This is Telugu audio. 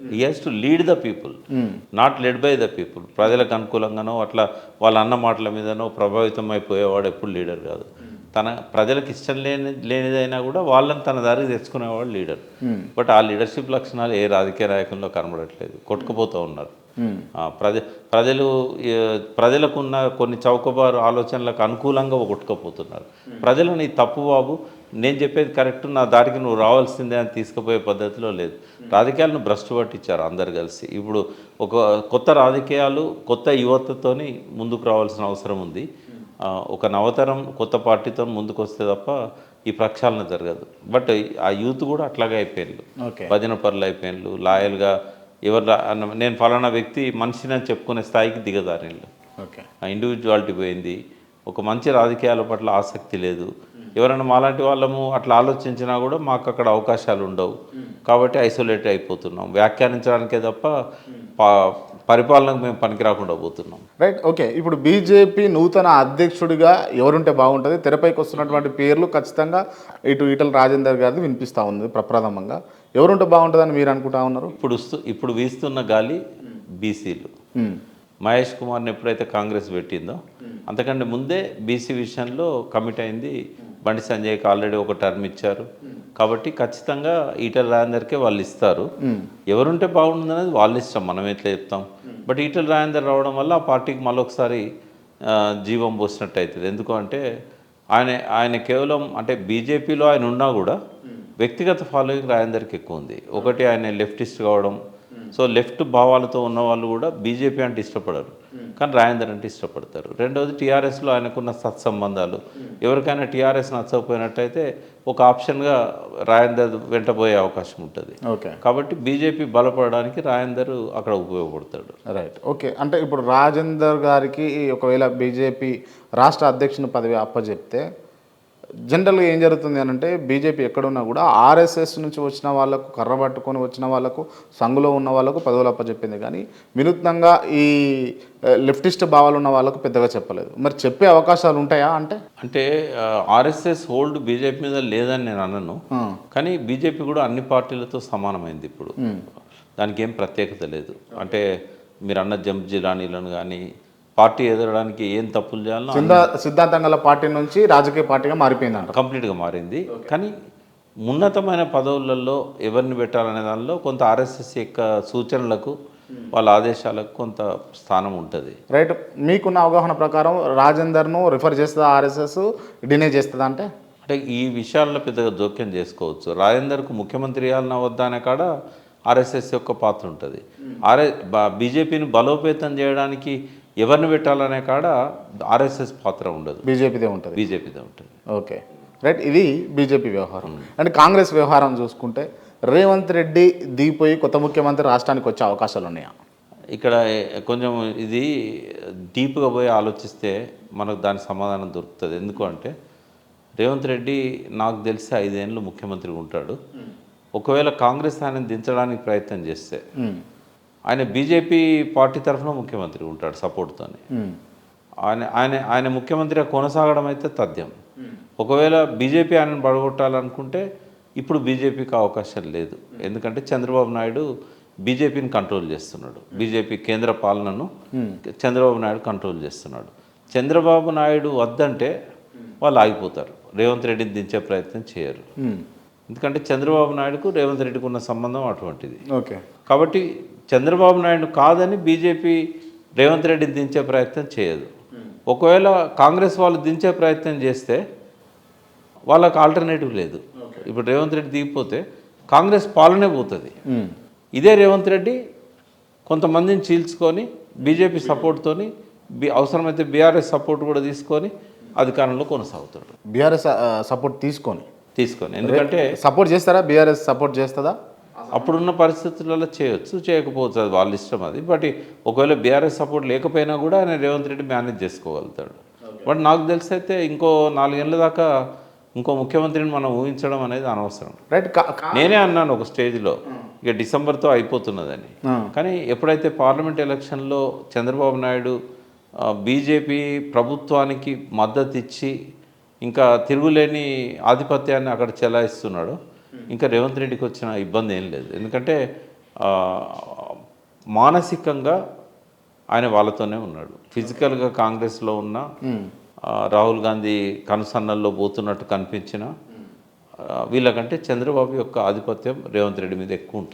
He has to lead the people, not led by the people. ప్రజలకు అనుకూలంగానో అట్లా వాళ్ళ అన్న మాటల మీదనో ప్రభావితం అయిపోయేవాడు ఎప్పుడు లీడర్ కాదు. తన ప్రజలకు ఇష్టం లేనిదైనా కూడా వాళ్ళని తన దారికి తెచ్చుకునేవాడు లీడర్. బట్ ఆ లీడర్షిప్ లక్షణాలు ఏ రాజకీయ నాయకుల్లో కనబడట్లేదు, కొట్టుకుపోతూ ఉన్నారు. ప్రజలకున్న కొన్ని చౌకబారు ఆలోచనలకు అనుకూలంగా కొట్టుకుపోతున్నారు. ప్రజలను ఈ తప్పు బాబు, నేను చెప్పేది కరెక్ట్, నా దారికి నువ్వు రావాల్సిందే అని తీసుకుపోయే పద్ధతిలో లేదు. రాజకీయాలను భ్రష్టు పట్టించారు అందరు కలిసి. ఇప్పుడు ఒక కొత్త రాజకీయాలు కొత్త యువతతోని ముందుకు రావాల్సిన అవసరం ఉంది. ఒక నవతరం కొత్త పార్టీతో ముందుకు వస్తే తప్ప ఈ ప్రక్షాళన జరగదు. బట్ ఆ యూత్ కూడా అట్లాగే అయిపోయినారు, భజన పరులు అయిపోయినారు, లాయల్గా నేను ఫలానా వ్యక్తి మనిషిని అని చెప్పుకునే స్థాయికి దిగజారిళ్ళు. ఆ ఇండివిజువాలిటీ పోయింది. ఒక మంచి రాజకీయాల పట్ల ఆసక్తి లేదు. ఎవరైనా మాలాంటి వాళ్ళము అట్లా ఆలోచించినా కూడా మాకు అక్కడ అవకాశాలు ఉండవు కాబట్టి ఐసోలేట్ అయిపోతున్నాం. వ్యాఖ్యానించడానికే తప్ప పరిపాలనకు మేము పనికి రాకుండా పోతున్నాం. Right, okay. ఇప్పుడు బీజేపీ నూతన అధ్యక్షుడిగా ఎవరుంటే బాగుంటుంది? తెరపైకి వస్తున్నటువంటి పేర్లు ఖచ్చితంగా ఇటు ఈటల రాజేందర్ గారిది వినిపిస్తూ ఉంది ప్రప్రథమంగా. ఎవరుంటే బాగుంటుందని మీరు అనుకుంటా ఉన్నారు? ఇప్పుడు వీస్తున్న గాలి బీసీలు. మహేష్ కుమార్ని ఎప్పుడైతే కాంగ్రెస్ పెట్టిందో అంతకంటే ముందే బీసీ విషయంలో కమిట్ అయింది బండి సంజయ్కి. ఆల్రెడీ ఒక టర్మ్ ఇచ్చారు కాబట్టి ఖచ్చితంగా ఈటల రాజేందర్కే వాళ్ళు ఇస్తారు. ఎవరుంటే బాగుంటుంది అనేది వాళ్ళ ఇష్టం, మనం ఎట్లా చెప్తాం. బట్ ఈటల రాజేందర్ రావడం వల్ల ఆ పార్టీకి మళ్ళొకసారి జీవం పోసినట్టు అవుతుంది. ఎందుకంటే ఆయన కేవలం అంటే బీజేపీలో ఆయన ఉన్నా కూడా వ్యక్తిగత ఫాలోయింగ్ రాజేందర్కి ఎక్కువ ఉంది. ఒకటి ఆయన లెఫ్టిస్ట్ కావడం, సో లెఫ్ట్ భావాలతో ఉన్న వాళ్ళు కూడా బీజేపీ అంటే ఇష్టపడరు, కానీ రాజేందర్ అంటే ఇష్టపడతారు. రెండవది టీఆర్ఎస్లో ఆయనకున్న సత్సంబంధాలు. ఎవరికైనా టీఆర్ఎస్ నచ్చకపోయినట్టయితే ఒక ఆప్షన్గా రాజేందర్ వెంటబోయే అవకాశం ఉంటుంది. కాబట్టి బీజేపీ బలపడడానికి రాజేందర్ అక్కడ ఉపయోగపడతాడు. Right, okay. అంటే ఇప్పుడు రాజేందర్ గారికి ఒకవేళ బీజేపీ రాష్ట్ర అధ్యక్షుని పదవి అప్పచెప్తే జనరల్గా ఏం జరుగుతుంది అని అంటే, బీజేపీ ఎక్కడున్నా కూడా ఆర్ఎస్ఎస్ నుంచి వచ్చిన వాళ్ళకు, కర్ర పట్టుకొని వచ్చిన వాళ్ళకు, సంఘులో ఉన్న వాళ్ళకు పదవులు అప్పచెప్పింది, కానీ వినూత్నంగా ఈ లెఫ్టిస్ట్ భావాలు ఉన్న వాళ్ళకు పెద్దగా చెప్పలేదు. మరి చెప్పే అవకాశాలు ఉంటాయా? అంటే ఆర్ఎస్ఎస్ హోల్డ్ బీజేపీ మీద లేదని నేను అనను, కానీ బీజేపీ కూడా అన్ని పార్టీలతో సమానమైంది ఇప్పుడు. దానికి ఏం ప్రత్యేకత లేదు. అంటే మీరు అన్న జంప్ జిలానీలను కానీ పార్టీ ఎదగడానికి ఏం తప్పులు చేయాలో సిద్ధాంతం గల పార్టీ నుంచి రాజకీయ పార్టీగా మారిపోయిందంట, కంప్లీట్గా మారింది. కానీ ఉన్నతమైన పదవులలో ఎవరిని పెట్టాలనే దానిలో కొంత ఆర్ఎస్ఎస్ యొక్క సూచనలకు, వాళ్ళ ఆదేశాలకు కొంత స్థానం ఉంటుంది. రైట్, మీకున్న అవగాహన ప్రకారం రాజేందర్ను రిఫర్ చేస్తుందా ఆర్ఎస్ఎస్, డినే చేస్తుందా? అంటే ఈ విషయాల్లో పెద్దగా జోక్యం చేసుకోవచ్చు. రాజేందర్కు ముఖ్యమంత్రి ఇవ్వాలన్నా వద్దా అనే కాడ ఆర్ఎస్ఎస్ యొక్క పాత్ర ఉంటుంది. బీజేపీని బలోపేతం చేయడానికి ఎవరిని పెట్టాలనే కాడ ఆర్ఎస్ఎస్ పాత్ర ఉండదు, బీజేపీదే ఉంటుంది. Okay, right. ఇది బీజేపీ వ్యవహారం. అంటే కాంగ్రెస్ వ్యవహారం చూసుకుంటే రేవంత్ రెడ్డి దిగిపోయి కొత్త ముఖ్యమంత్రి రాష్ట్రానికి వచ్చే అవకాశాలు ఉన్నాయా? ఇక్కడ కొంచెం ఇది డీప్గా పోయి ఆలోచిస్తే మనకు దాని సమాధానం దొరుకుతుంది. ఎందుకు అంటే రేవంత్ రెడ్డి నాకు తెలిసి 5 ఏళ్ళు ముఖ్యమంత్రి ఉంటాడు. ఒకవేళ కాంగ్రెస్ ఆయన దించడానికి ప్రయత్నం చేస్తే ఆయన బీజేపీ పార్టీ తరఫున ముఖ్యమంత్రి ఉంటాడు సపోర్ట్తో. ఆయన ముఖ్యమంత్రిగా కొనసాగడం అయితే తథ్యం. ఒకవేళ బీజేపీ ఆయనను పడగొట్టాలనుకుంటే ఇప్పుడు బీజేపీకి అవకాశం లేదు. ఎందుకంటే చంద్రబాబు నాయుడు బీజేపీని కంట్రోల్ చేస్తున్నాడు. బీజేపీ కేంద్ర పాలనను చంద్రబాబు నాయుడు కంట్రోల్ చేస్తున్నాడు. చంద్రబాబు నాయుడు వద్దంటే వాళ్ళు ఆగిపోతారు, రేవంత్ రెడ్డిని దించే ప్రయత్నం చేయరు. ఎందుకంటే చంద్రబాబు నాయుడుకు రేవంత్ రెడ్డికి ఉన్న సంబంధం అటువంటిది. కాబట్టి చంద్రబాబు నాయుడు కాదని బీజేపీ రేవంత్ రెడ్డిని దించే ప్రయత్నం చేయదు. ఒకవేళ కాంగ్రెస్ వాళ్ళు దించే ప్రయత్నం చేస్తే వాళ్ళకు ఆల్టర్నేటివ్ లేదు. ఇప్పుడు రేవంత్ రెడ్డి దిగిపోతే కాంగ్రెస్ పాలనే పోతుంది. ఇదే రేవంత్ రెడ్డి కొంతమందిని చీల్చుకొని బీజేపీ సపోర్ట్తోని, అవసరమైతే బీఆర్ఎస్ సపోర్ట్ కూడా తీసుకొని అధికారంలో కొనసాగుతాడు. బీఆర్ఎస్ సపోర్ట్ తీసుకొని ఎందుకంటే సపోర్ట్ చేస్తారా? బీఆర్ఎస్ సపోర్ట్ చేస్తుందా? అప్పుడున్న పరిస్థితులలో చేయొచ్చు, చేయకపోవచ్చు, అది వాళ్ళ ఇష్టం. అది బట్ ఒకవేళ బీఆర్ఎస్ సపోర్ట్ లేకపోయినా కూడా ఆయన రేవంత్ రెడ్డి మేనేజ్ చేసుకోగలుగుతాడు. బట్ నాకు తెలిసి అయితే ఇంకో 4 ఏళ్ళ దాకా ఇంకో ముఖ్యమంత్రిని మనం ఊహించడం అనేది అనవసరం. రైట్, నేనే అన్నాను ఒక స్టేజ్లో ఇక డిసెంబర్తో అయిపోతున్నదని. కానీ ఎప్పుడైతే పార్లమెంట్ ఎలక్షన్లో చంద్రబాబు నాయుడు బీజేపీ ప్రభుత్వానికి మద్దతు ఇచ్చి ఇంకా తిరుగులేని ఆధిపత్యాన్ని అక్కడ చెలాయిస్తున్నాడు, ఇంకా రేవంత్ రెడ్డికి వచ్చిన ఇబ్బంది ఏం లేదు. ఎందుకంటే మానసికంగా ఆయన వాళ్ళతోనే ఉన్నాడు. ఫిజికల్గా కాంగ్రెస్లో ఉన్న రాహుల్ గాంధీ కనుసన్నల్లో పోతున్నట్టు కనిపించిన వీళ్ళకంటే చంద్రబాబు యొక్క ఆధిపత్యం రేవంత్ రెడ్డి మీద ఎక్కువ ఉంటుంది.